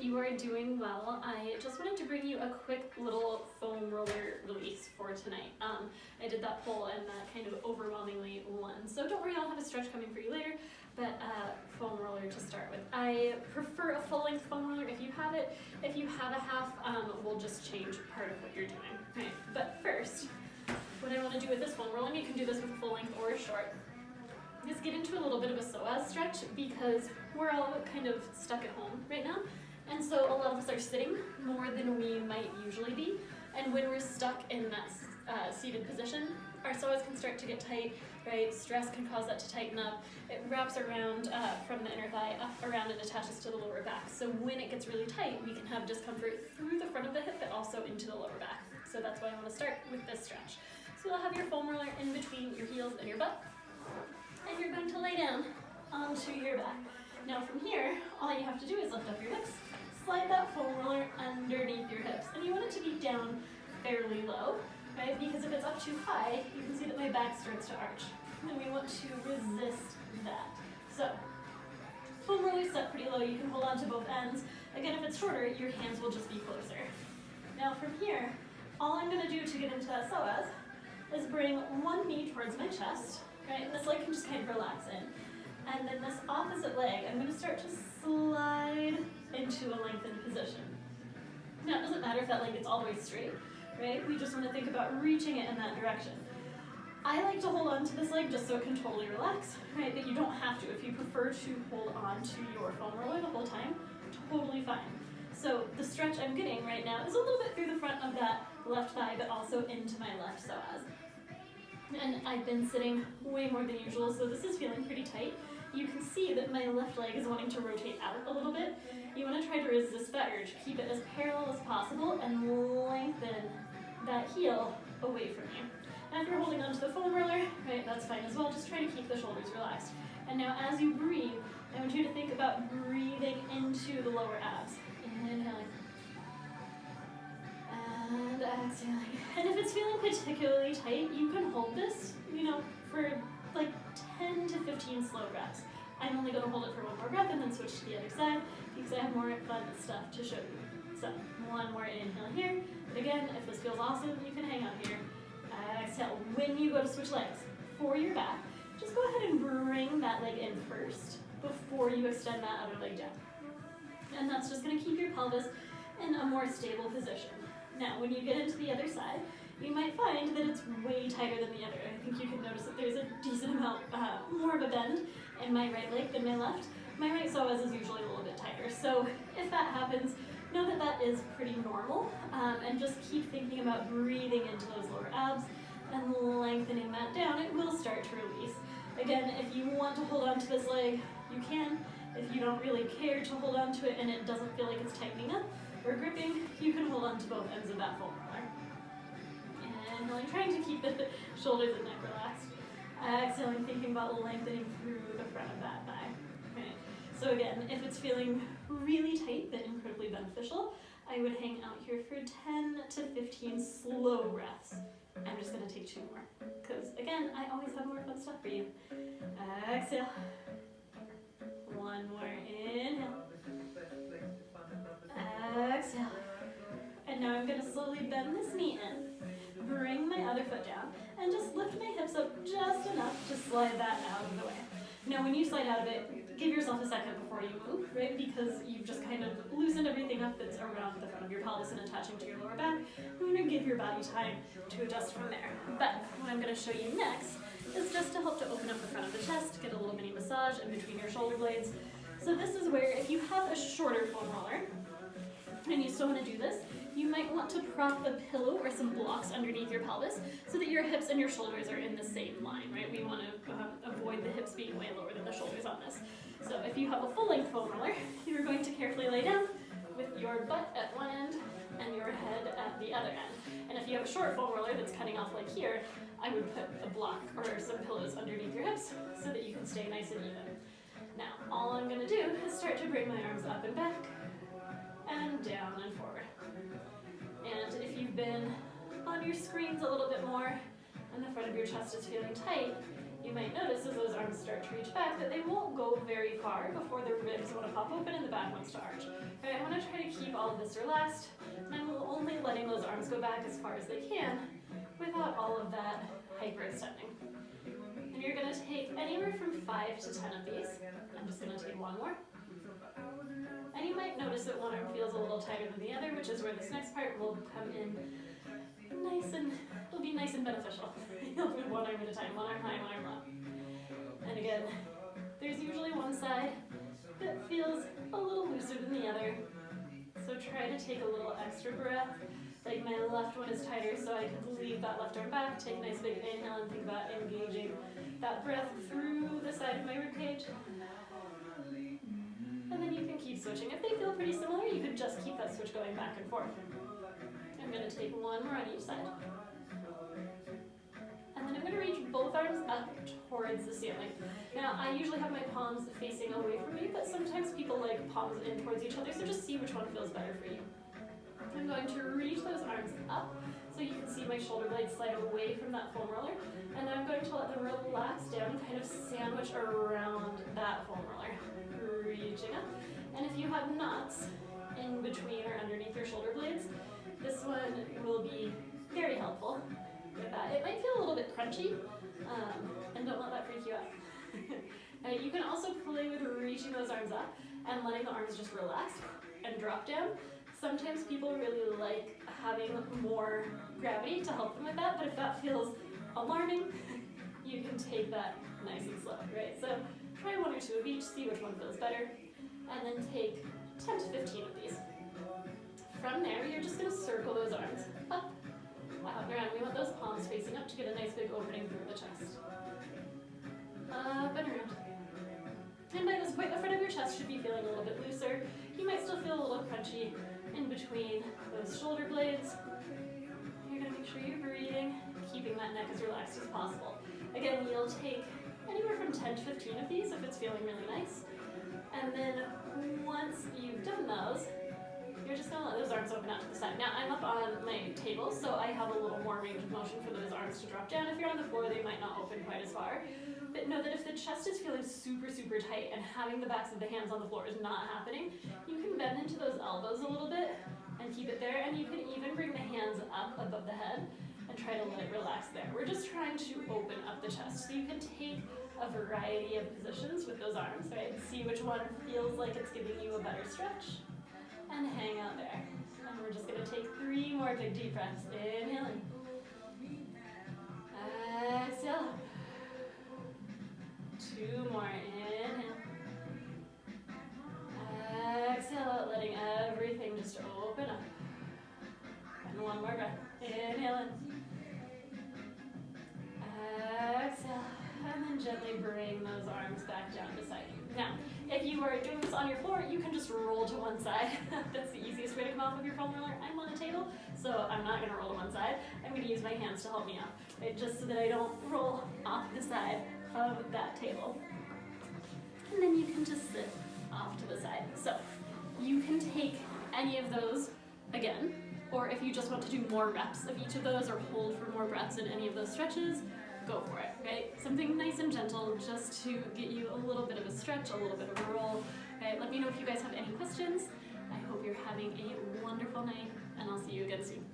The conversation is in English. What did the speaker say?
you are doing well. I just wanted to bring you a quick little foam roller release for tonight. I did that pull and that kind of overwhelmingly won. So don't worry, I'll have a stretch coming for you later, but foam roller to start with. I prefer a full length foam roller if you have it. If you have a half, we'll just change part of what you're doing. Right. But first, what I want to do with this foam roller, and you can do this with full length or a short, is get into a little bit of a psoas stretch because we're all kind of stuck at home right now. And so a lot of us are sitting more than we might usually be. And when we're stuck in that seated position, our psoas can start to get tight, right? Stress can cause that to tighten up. It wraps around from the inner thigh up around and attaches to the lower back. So when it gets really tight, we can have discomfort through the front of the hip, but also into the lower back. So that's why I want to start with this stretch. So you'll have your foam roller in between your heels and your butt. And you're going to lay down onto your back. Now from here, all you have to do is lift up your hips, slide that foam roller underneath your hips. And you want it to be down fairly low, right? Because if it's up too high, you can see that my back starts to arch. And we want to resist that. So, foam roller set pretty low. You can hold on to both ends. Again, if it's shorter, your hands will just be closer. Now from here, all I'm going to do to get into that psoas is bring one knee towards my chest, right? And this leg can just kind of relax in. And then this opposite leg, I'm going to start to slide into a lengthened position. Now, it doesn't matter if that leg gets all the way straight, right? We just want to think about reaching it in that direction. I like to hold on to this leg just so it can totally relax, right? But you don't have to. If you prefer to hold on to your foam roller the whole time, totally fine. So the stretch I'm getting right now is a little bit through the front of that left thigh, but also into my left psoas. And I've been sitting way more than usual, so this is feeling pretty tight. You can see that my left leg is wanting to rotate out a little bit. You want to try to resist that urge. Keep it as parallel as possible and lengthen that heel away from you. And if you're holding onto the foam roller, right, that's fine as well. Just try to keep the shoulders relaxed. And now as you breathe, I want you to think about breathing into the lower abs. Inhaling. And exhaling. And if it's feeling particularly tight, you can hold this, for like 10 to 15 slow breaths. I'm only going to hold it for one more breath and then switch to the other side because I have more fun stuff to show you. So, one more inhale here. But again, if this feels awesome, you can hang out here. Exhale. When you go to switch legs for your back, just go ahead and bring that leg in first before you extend that other leg down. And that's just going to keep your pelvis in a more stable position. Now, when you get into the other side, you might find that it's way tighter than the other. I think you can notice that there's a decent amount more of a bend in my right leg than my left. My right psoas is usually a little bit tighter. So if that happens, know that that is pretty normal, and just keep thinking about breathing into those lower abs and lengthening that down. It will start to release. Again, if you want to hold on to this leg, you can. If you don't really care to hold on to it and it doesn't feel like it's tightening up or gripping, you can hold on to both ends of that foam roller. And really trying to keep the shoulders and neck relaxed. Exhaling, thinking about lengthening through the front of that thigh. Okay. So again, if it's feeling really tight but incredibly beneficial, I would hang out here for 10 to 15 slow breaths. I'm just going to take 2 more because, again, I always have more fun stuff for you. Exhale. One more inhale. Exhale. And now I'm going to slowly bend this knee in, bring my other foot down, and just lift my hips up just enough to slide that out of the way. Now when you slide out of it, give yourself a second before you move, right? Because you've just kind of loosened everything up that's around the front of your pelvis and attaching to your lower back. You're going to give your body time to adjust from there. But what I'm going to show you next is just to help to open up the front of the chest, get a little mini massage in between your shoulder blades. So this is where if you have a shorter foam roller, and you still want to do this, you might want to prop a pillow or some blocks underneath your pelvis so that your hips and your shoulders are in the same line, right? We want to avoid the hips being way lower than the shoulders on this. So if you have a full-length foam roller, you're going to carefully lay down with your butt at one end and your head at the other end. And if you have a short foam roller that's cutting off like here, I would put a block or some pillows underneath your hips so that you can stay nice and even. Now, all I'm going to do is start to bring my arms up and back, and down and forward. And if you've been on your screens a little bit more and the front of your chest is feeling tight, you might notice as those arms start to reach back that they won't go go very far before the ribs want to pop open and the back wants to arch. Okay, I want to try to keep all of this relaxed, and I'm only letting those arms go back as far as they can without all of that hyperextending. And you're going to take anywhere from 5 to 10 of these. I'm just going to take one more. And you might notice that one arm feels a little tighter than the other, which is where this next part will come in nice and, it'll be nice and beneficial. You'll do one arm at a time, one arm high, one arm low. And again, there's usually one side that feels a little looser than the other. So try to take a little extra breath. Like my left one is tighter, so I can leave that left arm back, take a nice big inhale, and think about engaging that breath through the side of my ribcage. And then you can keep switching. If they feel pretty similar, you could just keep that switch going back and forth. I'm going to take one more on each side. And then I'm going to reach both arms up towards the ceiling. Now, I usually have my palms facing away from me, but sometimes people like palms in towards each other, so just see which one feels better for you. I'm going to reach those arms up so you can see my shoulder blades slide away from that foam roller, and then I'm going to let them relax down and kind of sandwich around that foam roller. Reaching up. And if you have knots in between or underneath your shoulder blades, this one will be very helpful with that. It might feel a little bit crunchy, and don't let that freak you out. You can also play with reaching those arms up and letting the arms just relax and drop down. Sometimes people really like having more gravity to help them with that, but if that feels alarming, you can take that nice and slow, right? So try one or two of each, see which one feels better, and then take 10 to 15 of these. From there, you're just going to circle those arms up, out and around. We want those palms facing up to get a nice big opening through the chest. Up and around. And by this point, the front of your chest should be feeling a little bit looser. You might still feel a little crunchy in between those shoulder blades. You're going to make sure you're breathing, keeping that neck as relaxed as possible. Again, you'll take anywhere from 10 to 15 of these if it's feeling really nice. And then once you've done those, you're just going to let those arms open out to the side. Now, I'm up on my table, so I have a little more range of motion for those arms to drop down. If you're on the floor, they might not open quite as far. But know that if the chest is feeling super, super tight and having the backs of the hands on the floor is not happening, you can bend into those elbows a little bit and keep it there. And you can even bring the hands up above the head and try to let it relax there. We're just trying to open up the chest. So you can take a variety of positions with those arms, right? See which one feels like it's giving you a better stretch. And hang out there. And we're just going to take 3 more big deep breaths. Inhale in. Exhale. 2 more. Inhale. Exhale out, letting everything just open up. And 1 more breath. Inhale in. Exhale. And then gently bring those arms back down beside you. Now, if you are doing this on your floor, you can just roll to one side. That's the easiest way to come off of your foam roller. I'm on a table, so I'm not going to roll to one side. I'm going to use my hands to help me out, right? Just so that I don't roll off the side of that table. And then you can just sit off to the side. So you can take any of those again, or if you just want to do more reps of each of those or hold for more breaths in any of those stretches, go for it, right? Something nice and gentle just to get you a little bit of a stretch, a little bit of a roll. Okay, let me know if you guys have any questions. I hope you're having a wonderful night, and I'll see you again soon.